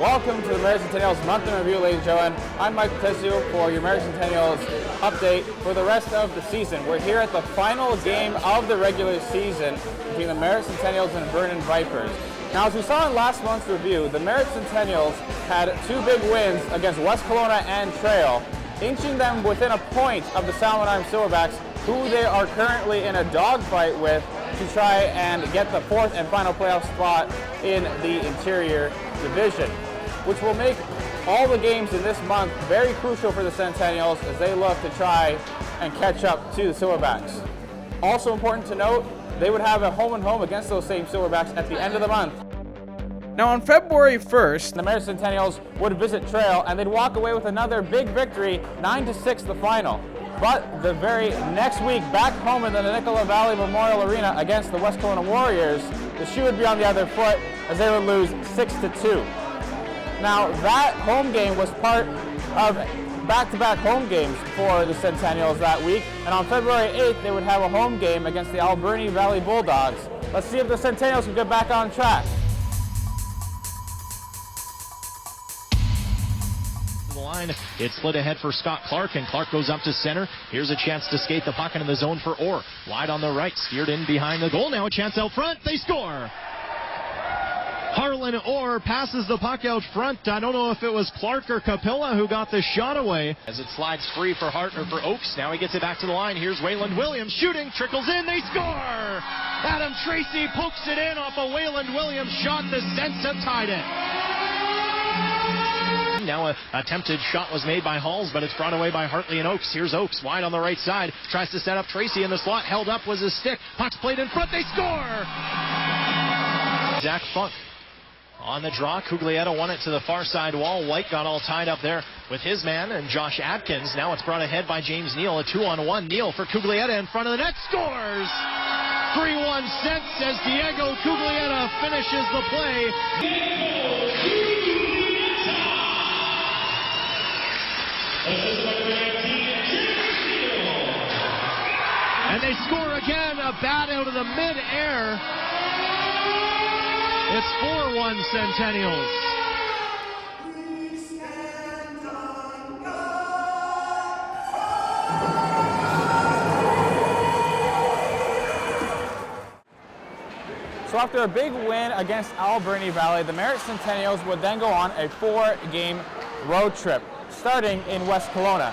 Welcome to the Merritt Centennials Month in Review, ladies and gentlemen. I'm Michael Tessio for your Merritt Centennials update for the rest of the season. We're here at the final game of the regular season between the Merritt Centennials and Vernon Vipers. Now, as we saw in last month's review, the Merritt Centennials had two big wins against West Kelowna and Trail, inching them within a point of the Salmon Arm Silverbacks, who they are currently in a dogfight with to try and get the fourth and final playoff spot in the Interior Division, which will make all the games in this month very crucial for the Centennials as they look to try and catch up to the Silverbacks. Also important to note, they would have a home-and-home against those same Silverbacks at the end of the month. Now on February 1st, the Merritt Centennials would visit Trail and they'd walk away with another big victory, 9-6 the final. But the very next week, back home in the Nicola Valley Memorial Arena against the West Kelowna Warriors, the shoe would be on the other foot as they would lose 6-2. Now that home game was part of back-to-back home games for the Centennials that week, and on February 8th they would have a home game against the Alberni Valley Bulldogs. Let's see if the Centennials can get back on track. It's slid ahead for Scott Clark, and Clark goes up to center. Here's a chance to skate the puck into the zone for Orr. Wide on the right, steered in behind the goal. Now a chance out front. They score. Harlan Orr passes the puck out front. I don't know if it was Clark or Capilla who got the shot away. As it slides free for Oakes. Now he gets it back to the line. Here's Wayland Williams shooting, trickles in. They score. Adam Tracy pokes it in off a Wayland Williams shot. The Sens have tied it. Now an attempted shot was made by Halls, but it's brought away by Hartley and Oakes. Here's Oakes wide on the right side. Tries to set up Tracy in the slot. Held up was his stick. Puck's played in front. They score! Zach Funk on the draw. Cuglietta won it to the far side wall. White got all tied up there with his man and Josh Atkins. Now it's brought ahead by James Neal. A 2-on-1. Neal for Cuglietta in front of the net. Scores! 3-1 Sens as Diego Cuglietta finishes the play. And they score again, a bat out of the mid-air. It's 4-1 Centennials. So after a big win against Alberni Valley, the Merritt Centennials would then go on a 4-game road trip, starting in West Kelowna.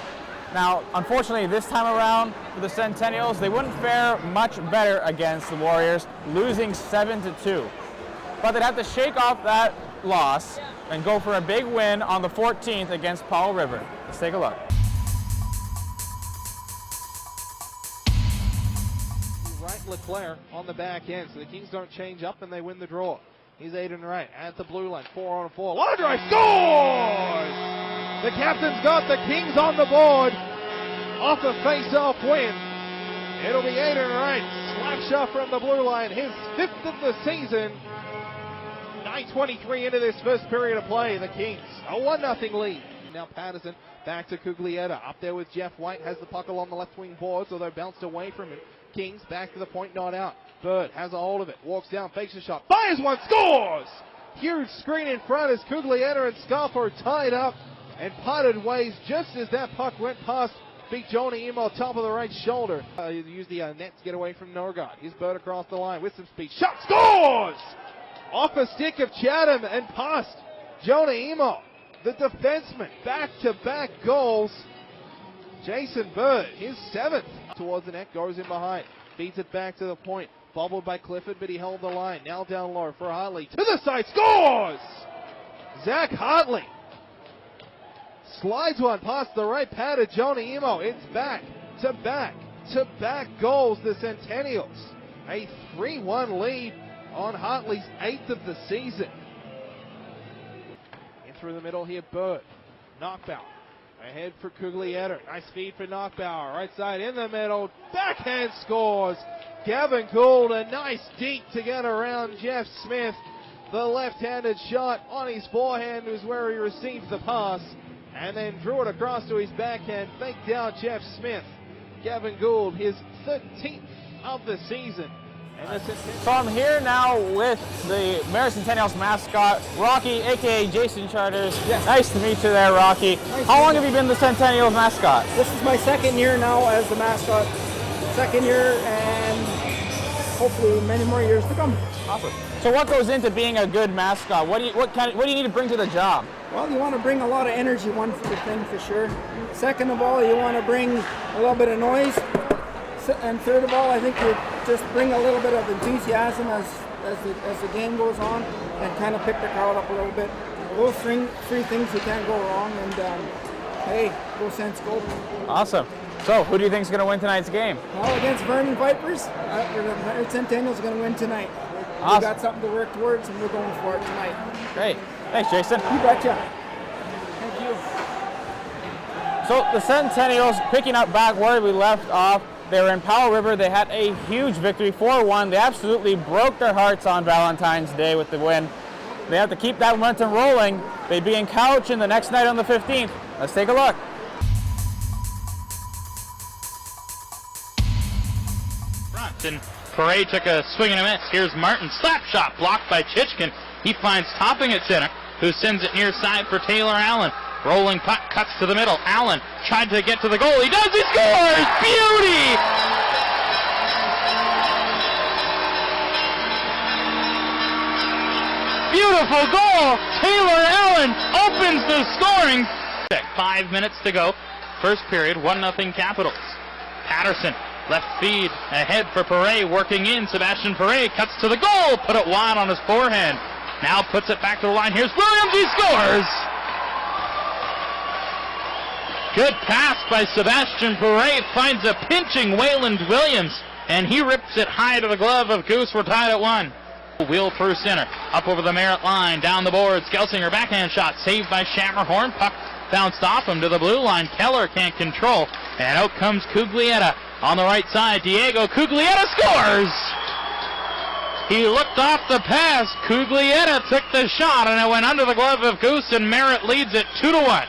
Now, unfortunately, this time around for the Centennials, they wouldn't fare much better against the Warriors, losing 7-2. But they'd have to shake off that loss and go for a big win on the 14th against Powell River. Let's take a look. Right Leclerc on the back end, so the Kings don't change up and they win the draw. He's Aiden Wright at the blue line, 4-on-4. Line drive, scores! The captain's got the Kings on the board off a face-off win. It'll be Aiden Wright, slap shot from the blue line, his 5th of the season. 9:23 into this first period of play. The Kings a 1-0 lead. Now Patterson back to Cuglietta, up there with Jeff White, has the puck along the left wing boards, although bounced away from him. Kings back to the point, not out. Bird has a hold of it, walks down, fakes a shot, fires one, scores! Huge screen in front as Cuglietta and Scarfo tied up and parted ways just as that puck went past big Johnny Emo, top of the right shoulder. Use the net to get away from Norgard. Here's Bird across the line with some speed. Shot, scores! Off a stick of Chatham and past Johnny Emo. The defenseman, back-to-back goals. Jason Bird, his 7th. Towards the net, goes in behind. Feeds it back to the point. Bobbled by Clifford, but he held the line. Now down low for Hartley. To the side, scores! Zach Hartley slides one past the right pad of Johnny Emo. It's back-to-back goals, the Centennials. A 3-1 lead on Hartley's 8th of the season. In through the middle here, Bird. Knockbauer. Ahead for Cuglietta. Nice feed for Knockbauer. Right side in the middle. Backhand scores. Gavin Gould, a nice deke to get around Jeff Smith. The left-handed shot on his forehand was where he received the pass. And then drew it across to his backhand. Faked out Jeff Smith. Gavin Gould, his 13th of the season. So I'm here now with the Merritt Centennials mascot, Rocky, aka Jason Charters. Yes. Nice to meet you there, Rocky. How long have you been the Centennials mascot? This is my second year now as the mascot. Second year, and hopefully many more years to come. Awesome. So what goes into being a good mascot? What do you need to bring to the job? Well, you want to bring a lot of energy, one thing for sure. Second of all, you want to bring a little bit of noise. And third of all, I think you just bring a little bit of enthusiasm as the game goes on, and kind of pick the crowd up a little bit. Those three things you can't go wrong, and hey, go Sens, go. Awesome. So who do you think is going to win tonight's game? Well, against Vernon Vipers, the Centennials are going to win tonight. Awesome. We got something to work towards, and we're going for it tonight. Great. Thanks, Jason. You betcha. Thank you. So the Centennials, picking up back where we left off, they were in Powell River. They had a huge victory, 4-1. They absolutely broke their hearts on Valentine's Day with the win. They have to keep that momentum rolling. They'd be in Cowichan the next night on the 15th. Let's take a look. And Perret took a swing and a miss. Here's Martin, slap shot blocked by Chichkin. He finds Topping at center, who sends it near side for Taylor Allen. Rolling puck cuts to the middle. Allen tried to get to the goal. He does. He scores! Beauty! Beautiful goal! Taylor Allen opens the scoring. 5 minutes to go. First period, 1-0 Capitals. Patterson, left feed, ahead for Perret, working in. Sebastian Perret cuts to the goal, put it wide on his forehand. Now puts it back to the line. Here's Williams, he scores! Good pass by Sebastian Perret, finds a pinching Wayland Williams, and he rips it high to the glove of Goose. We're tied at 1. Wheel through center, up over the Merritt line, down the boards. Gelsinger backhand shot, saved by Shammerhorn. Puck bounced off him to the blue line. Keller can't control, and out comes Cuglietta on the right side. Diego Cuglietta scores! He looked off the pass. Cuglietta took the shot, and it went under the glove of Goose, and Merritt leads it 2-1.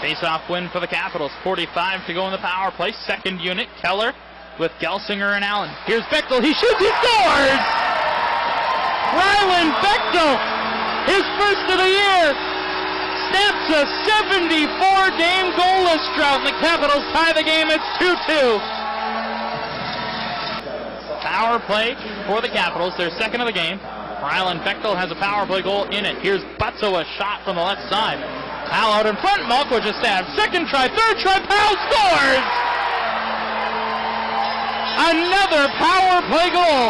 Face-off win for the Capitals. 45 to go in the power play. Second unit, Keller with Gelsinger and Allen. Here's Bechtel. He shoots. He scores! Ryland Bechtel, his first of the year, snaps a 74-game goalless drought, and the Capitals tie the game. It's 2-2. Power play for the Capitals. Their second of the game. Ryland Bechtel has a power play goal in it. Here's Butzo, a shot from the left side. Powell out in front, Malkovich a stab. Second try, third try, Powell scores! Another power play goal.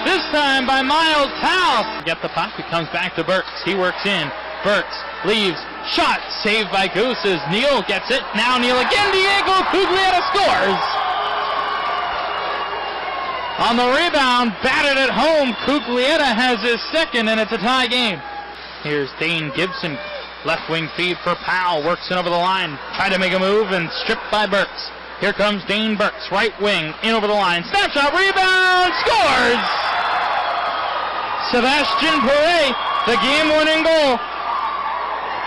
This time by Miles Powell. Get the puck, it comes back to Burks. He works in. Burks leaves, shot, saved by Goose as Neal gets it. Now Neal again, Diego Cuglietta scores! On the rebound, batted at home. Cuglietta has his second, and it's a tie game. Here's Dane Gibson. Left wing feed for Powell, works in over the line, tried to make a move and stripped by Burks. Here comes Dane Burks, right wing, in over the line, snapshot, rebound, scores! Sebastian Perret, the game-winning goal.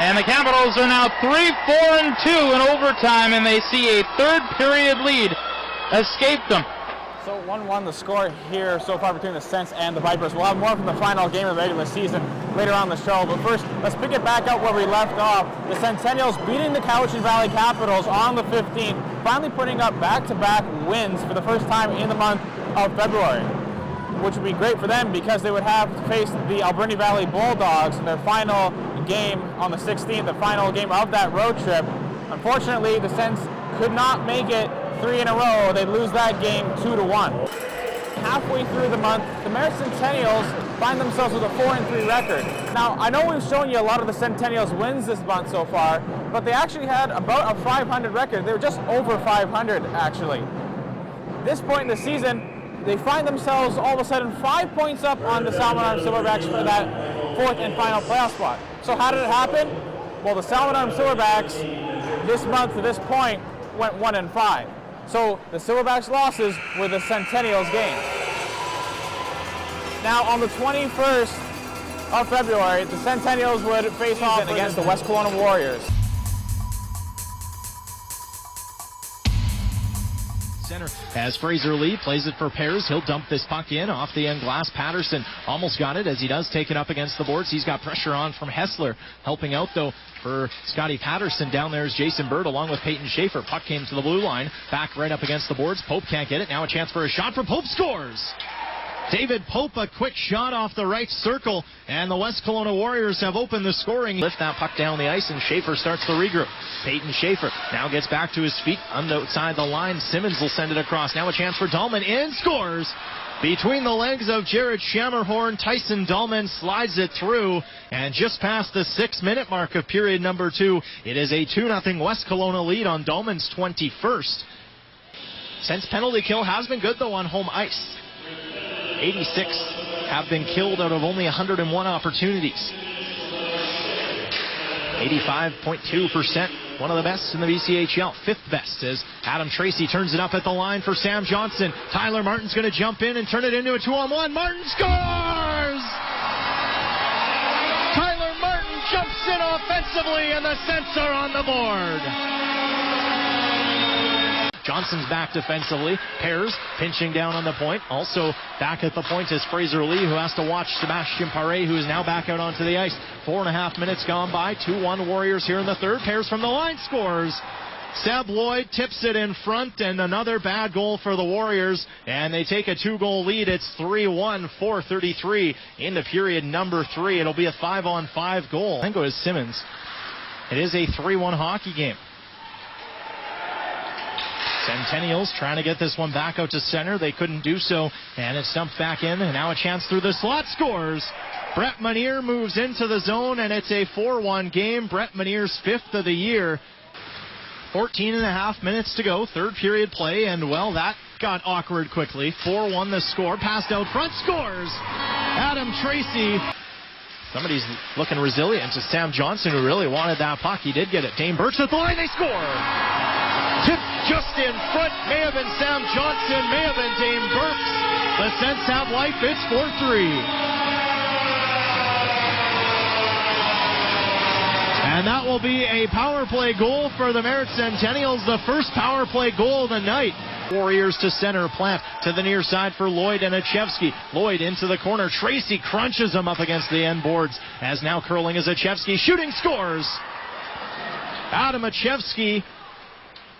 And the Capitals are now 3-4-2 in overtime, and they see a third period lead escape them. So 1-1 the score here so far between the Sens and the Vipers. We'll have more from the final game of the regular season later on the show. But first, let's pick it back up where we left off. The Centennials beating the Cowichan Valley Capitals on the 15th, finally putting up back-to-back wins for the first time in the month of February, which would be great for them because they would have to face the Alberni Valley Bulldogs in their final game on the 16th, the final game of that road trip. Unfortunately, the Sens could not make it 3 in a row. They'd lose that game 2-1. Halfway through the month, the Merritt Centennials find themselves with a 4-3 record. Now, I know we've shown you a lot of the Centennials wins this month so far, but they actually had about a 500 record. They were just over 500, actually. At this point in the season, they find themselves all of a sudden 5 points up on the Salmon Arm Silverbacks for that fourth and final playoff spot. So how did it happen? Well, the Salmon Arm Silverbacks this month to this point went 1-5. So the Silverbacks' losses were the Centennials' gains. Now on the 21st of February, the Centennials would face off against the West Kelowna Warriors. center as Fraser Lee plays it for Pears. He'll dump this puck in off the end glass. Patterson almost got it as he does take it up against the boards. He's got pressure on from Hessler. Helping out, though, for Scotty Patterson. Down there is Jason Bird along with Peyton Schaefer. Puck came to the blue line. Back right up against the boards. Pope can't get it. Now a chance for a shot from Pope. Scores! David Pope, a quick shot off the right circle, and the West Kelowna Warriors have opened the scoring. Lift that puck down the ice, and Schaefer starts the regroup. Peyton Schaefer now gets back to his feet outside the line. Simmons will send it across. Now a chance for Dahlman, and scores! Between the legs of Jared Shammerhorn, Tyson Dahlman slides it through, and just past the 6-minute mark of period number 2, it is a 2-0 West Kelowna lead on Dahlman's 21st. Since penalty kill has been good, though, on home ice. 86 have been killed out of only 101 opportunities. 85.2%, one of the best in the BCHL. 5th best as Adam Tracy turns it up at the line for Sam Johnson. Tyler Martin's going to jump in and turn it into a 2-on-1. Martin scores! Tyler Martin jumps in offensively, and the Sens are on the board. Johnson's back defensively. Pears pinching down on the point. Also back at the point is Fraser Lee, who has to watch Sebastien Paré, who is now back out onto the ice. 4.5 minutes gone by. 2-1 Warriors here in the third. Pears from the line scores. Seb Lloyd tips it in front, and another bad goal for the Warriors, and they take a 2-goal lead. It's 3-1, 4:33 into period number 3. It'll be a 5-on-5 goal. I think it was Simmons. It is a 3-1 hockey game. Centennials trying to get this one back out to center. They couldn't do so, and it's dumped back in, and now a chance through the slot. Scores! Brett Manier moves into the zone, and it's a 4-1 game. Brett Manier's 5th of the year. 14.5 minutes to go, third period play, and, well, that got awkward quickly. 4-1 the score. Passed out front. Scores! Adam Tracy. Somebody's looking resilient to Sam Johnson, who really wanted that puck. He did get it. Dane Burks at the line. They score! Tipped just in front. May have been Sam Johnson. May have been Dane Burks. The Sens have life. It's 4-3. And that will be a power play goal for the Merritt Centennials. The first power play goal of the night. Warriors to center. Plant to the near side for Lloyd and Achevsky. Lloyd into the corner. Tracy crunches him up against the end boards. As now curling is Achevsky. Shooting, scores. Adam Achevsky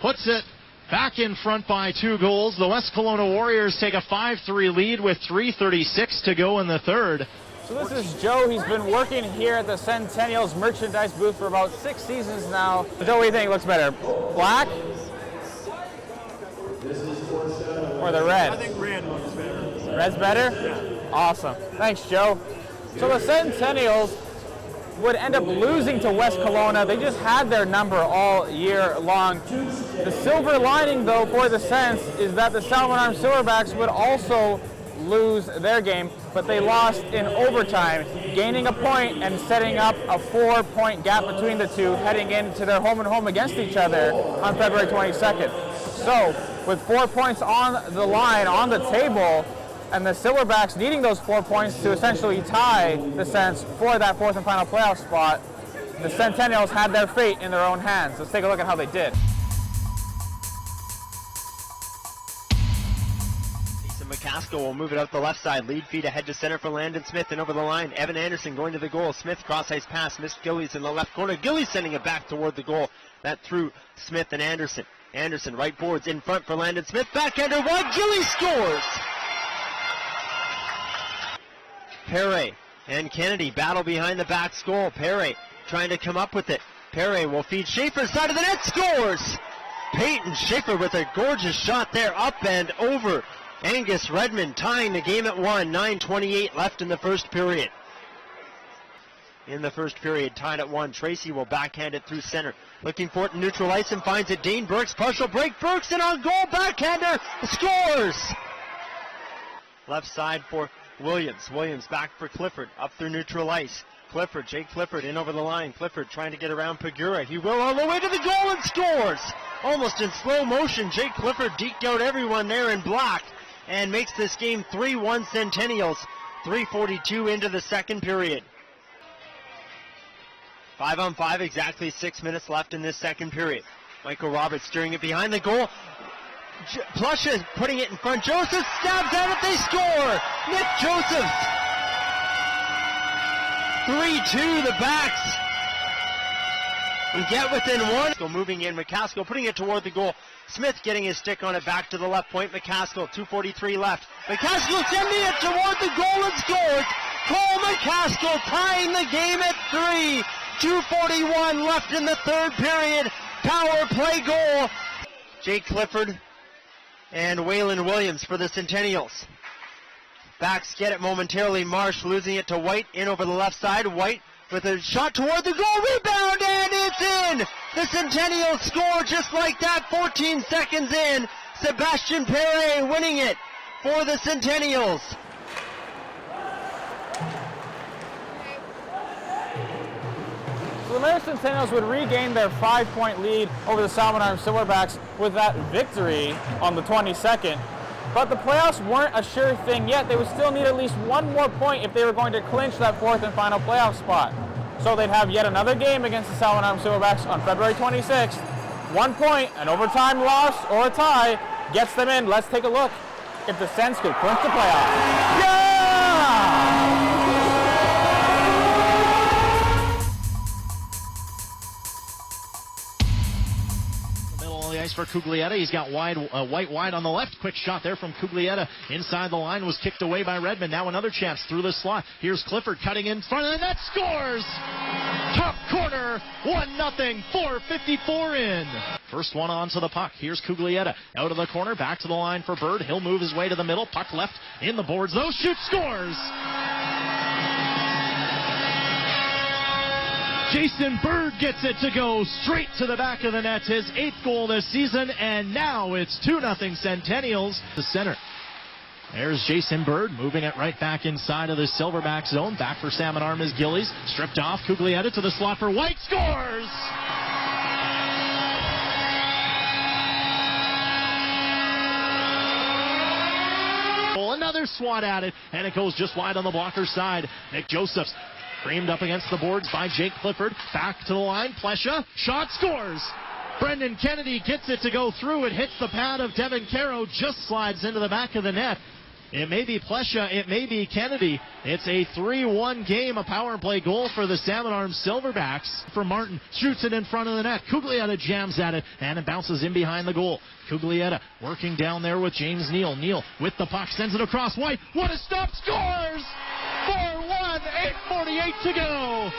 puts it back in front by 2 goals. The West Kelowna Warriors take a 5-3 lead with 3:36 to go in the third. So this is Joe. He's been working here at the Centennials merchandise booth for about 6 seasons now. Joe, what do you think looks better? Black? Or the red? I think red looks better. Red's better? Yeah. Awesome. Thanks, Joe. So the Centennials would end up losing to West Kelowna. They just had their number all year long. The silver lining, though, for the Sens is that the Salmon Arm Silverbacks would also lose their game, but they lost in overtime, gaining a point and setting up a 4-point gap between the two heading into their home and home against each other on February 22nd. So with 4 points on the line, on the table, and the Silverbacks needing those 4 points to essentially tie the Sens for that 4th and final playoff spot, the Centennials had their fate in their own hands. Let's take a look at how they did. McCaskill will move it out the left side. Lead feed ahead to center for Landon Smith, and over the line, Evan Anderson going to the goal. Smith cross-ice pass, missed Gillies in the left corner. Gillies sending it back toward the goal. That through Smith and Anderson. Anderson, right boards, in front for Landon Smith. Backhander wide, Gillies scores! Perret and Kennedy battle behind the back's goal. Perret trying to come up with it. Perret will feed Schaefer, side of the net, scores! Peyton Schaefer with a gorgeous shot there, up and over Angus Redmond, tying the game at 1. 9:28 left in the first period. In the first period, tied at 1. Tracy will backhand it through center. Looking for it in neutral ice and finds it. Dane Burks, partial break. Burks and on goal. Backhander scores! Left side for Williams. Williams back for Clifford. Up through neutral ice. Clifford, Jake Clifford in over the line. Clifford trying to get around Pagura. He will all the way to the goal and scores! Almost in slow motion, Jake Clifford deked out everyone there and blocked, and makes this game 3-1 Centennials. 3:42 into the second period. 5-on-5, exactly 6 minutes left in this second period. Michael Roberts steering it behind the goal. Plusha is putting it in front. Joseph stabs at it. They score. Nick Josephs. 3-2 the Backs. We get within one. So moving in, McCaskill putting it toward the goal. Smith getting his stick on it back to the left point. McCaskill, 2:43 left. McCaskill sending it toward the goal and scores. Cole McCaskill tying the game at 3. 2:41 left in the third period. Power play goal. Jake Clifford and Waylon Williams for the Centennials. Backs get it momentarily. Marsh losing it to White in over the left side. White with a shot toward the goal, rebound, and it's in! The Centennials score just like that, 14 seconds in. Sebastian Perret winning it for the Centennials. So the Merritt Centennials would regain their 5-point lead over the Salmon Arm Silverbacks with that victory on the 22nd. But the playoffs weren't a sure thing yet. They would still need at least one more point if they were going to clinch that fourth and final playoff spot. So they'd have yet another game against the Salmon Arm Silverbacks on February 26th. 1 point, an overtime loss, or a tie gets them in. Let's take a look if the Sens could clinch the playoffs. Yeah! Ice for Cuglietta. He's got White wide on the left. Quick shot there from Cuglietta. Inside the line was kicked away by Redmond. Now another chance through the slot. Here's Clifford cutting in front of the net. Scores! Top corner. 1-0. 4:54 in. First one onto the puck. Here's Cuglietta. Out of the corner. Back to the line for Bird. He'll move his way to the middle. Puck left in the boards. Those shoot. Scores! Jason Bird gets it to go straight to the back of the net, his 8th goal this season, and now it's 2-0 Centennials. The center. There's Jason Bird moving it right back inside of the Silverback zone. Back for Salmon Arm is Gillies. Stripped off. Cuglietta to the slot for White. Scores! Another swat at it, and it goes just wide on the blocker side. Nick Josephs framed up against the boards by Jake Clifford. Back to the line. Plesha. Shot. Scores. Brendan Kennedy gets it to go through. It hits the pad of Devin Caro. Just slides into the back of the net. It may be Plesha. It may be Kennedy. It's a 3-1 game. A power play goal for the Salmon Arm Silverbacks. For Martin. Shoots it in front of the net. Cuglietta jams at it. And it bounces in behind the goal. Cuglietta working down there with James Neal. Neal with the puck. Sends it across. White. What a stop. Scores! 4-1. 8:48 to go.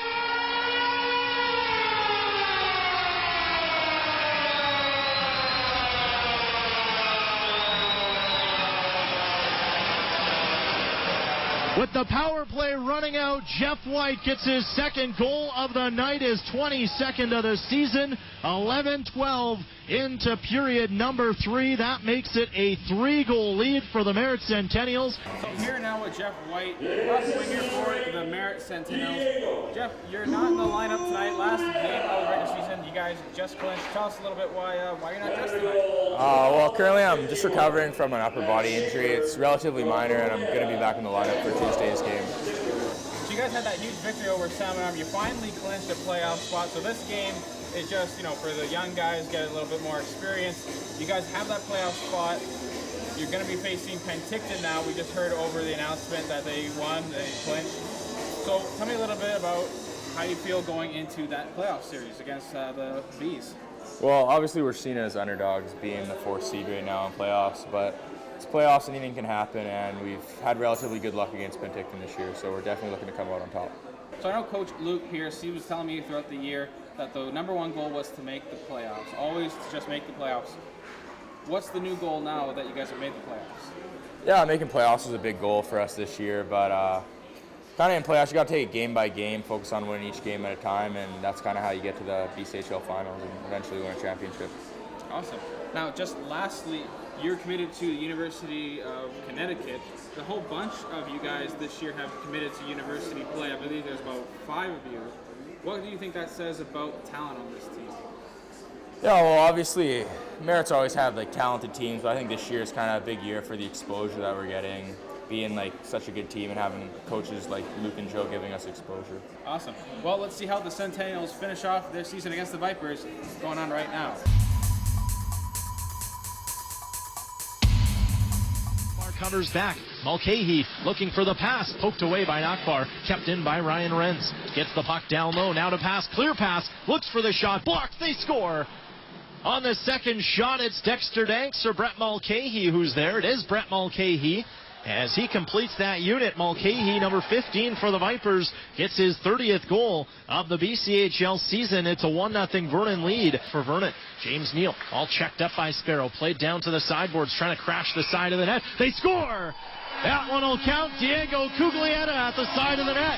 With the power play running out, Jeff White gets his second goal of the night, his 22nd of the season. 11-12 into period number 3. That makes it a 3-goal lead for the Merritt Centennials. So I'm here now with Jeff White, left winger for the Merritt Centennials. Jeff, you're not in the lineup tonight. Last game of the regular season, you guys just clinched. Tell us a little bit why you're not dressed tonight. Well, currently I'm just recovering from an upper body injury. It's relatively minor, and I'm going to be back in the lineup for Tuesday's game. So you guys had that huge victory over Salmon Arm. You finally clinched a playoff spot. So this game is just, for the young guys, get a little bit more experience. You guys have that playoff spot. You're going to be facing Penticton now. We just heard over the announcement that they won, they clinched. So tell me a little bit about how you feel going into that playoff series against the Bees. Well, obviously we're seen as underdogs being the 4th seed right now in playoffs, but it's playoffs, anything can happen, and we've had relatively good luck against Penticton this year, so we're definitely looking to come out on top. So I know Coach Luke Pierce, he was telling me throughout the year that the number 1 goal was to make the playoffs, always to just make the playoffs. What's the new goal now that you guys have made the playoffs? Yeah, making playoffs is a big goal for us this year, but kind of in playoffs, you got to take it game by game, focus on winning each game at a time, and that's kind of how you get to the BCHL finals and eventually win a championship. Awesome. Now, just lastly, you're committed to the University of Connecticut. The whole bunch of you guys this year have committed to university play. I believe there's about 5 of you. What do you think that says about the talent on this team? Yeah, well, obviously, Merritt's always had talented teams, but I think this year is kind of a big year for the exposure that we're getting, being such a good team and having coaches like Luke and Joe giving us exposure. Awesome. Well, let's see how the Centennials finish off their season against the Vipers going on right now. covers back. Mulcahy looking for the pass. Poked away by Akbar. Kept in by Ryan Renz. Gets the puck down low. Now to pass. Clear pass. Looks for the shot. Blocked. They score. On the second shot, it's Dexter Danks or Brett Mulcahy who's there. It is Brett Mulcahy. As he completes that unit, Mulcahy, number 15 for the Vipers, gets his 30th goal of the BCHL season. It's a 1-0 Vernon lead for Vernon. James Neal, all checked up by Sparrow, played down to the sideboards, trying to crash the side of the net. They score! That one will count. Diego Cuglietta at the side of the net.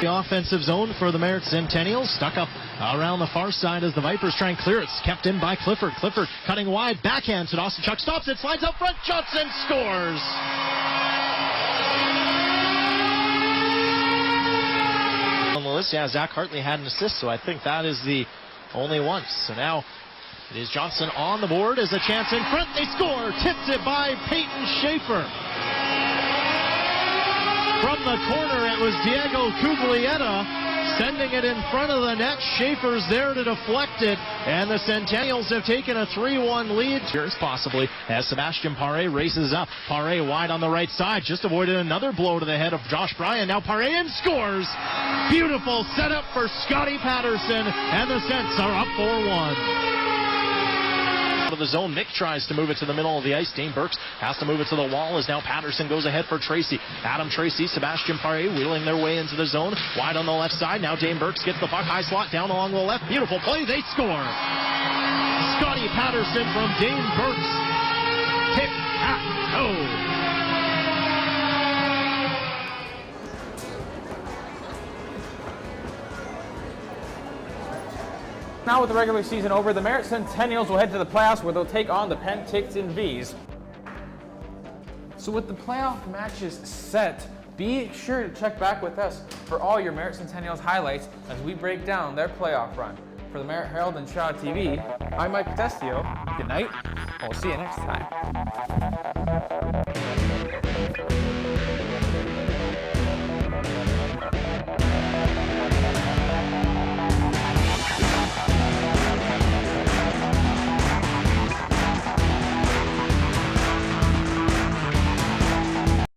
The offensive zone for the Merritt Centennials, stuck up around the far side as the Vipers try and clear it. It's kept in by Clifford. Clifford cutting wide, backhand to Dawson Chuck, stops it, slides up front, shots and scores! On the list, yeah, Zach Hartley had an assist, so I think that is the only one. So now it is Johnson on the board as a chance in front. They score! Tips it by Peyton Schaefer. From the corner, it was Diego Cuglietta sending it in front of the net. Schaefer's there to deflect it, and the Centennials have taken a 3-1 lead. Here's possibly as Sebastian Paré races up. Paré wide on the right side, just avoided another blow to the head of Josh Bryan. Now Paré in, scores! Beautiful setup for Scotty Patterson, and the Cents are up 4-1. Out of the zone, Mick tries to move it to the middle of the ice. Dane Burks has to move it to the wall as now Patterson goes ahead for Tracy. Adam Tracy, Sebastian Paré wheeling their way into the zone. Wide on the left side. Now Dane Burks gets the puck, high slot down along the left. Beautiful play. They score. Scotty Patterson from Dane Burks. Tic-tac-toe. Now with the regular season over, the Merritt Centennials will head to the playoffs where they'll take on the Penticton Vees. So with the playoff matches set, be sure to check back with us for all your Merritt Centennials highlights as we break down their playoff run. For the Merritt Herald and Shaw TV, I'm Mike Testio. Good night, and we'll see you next time.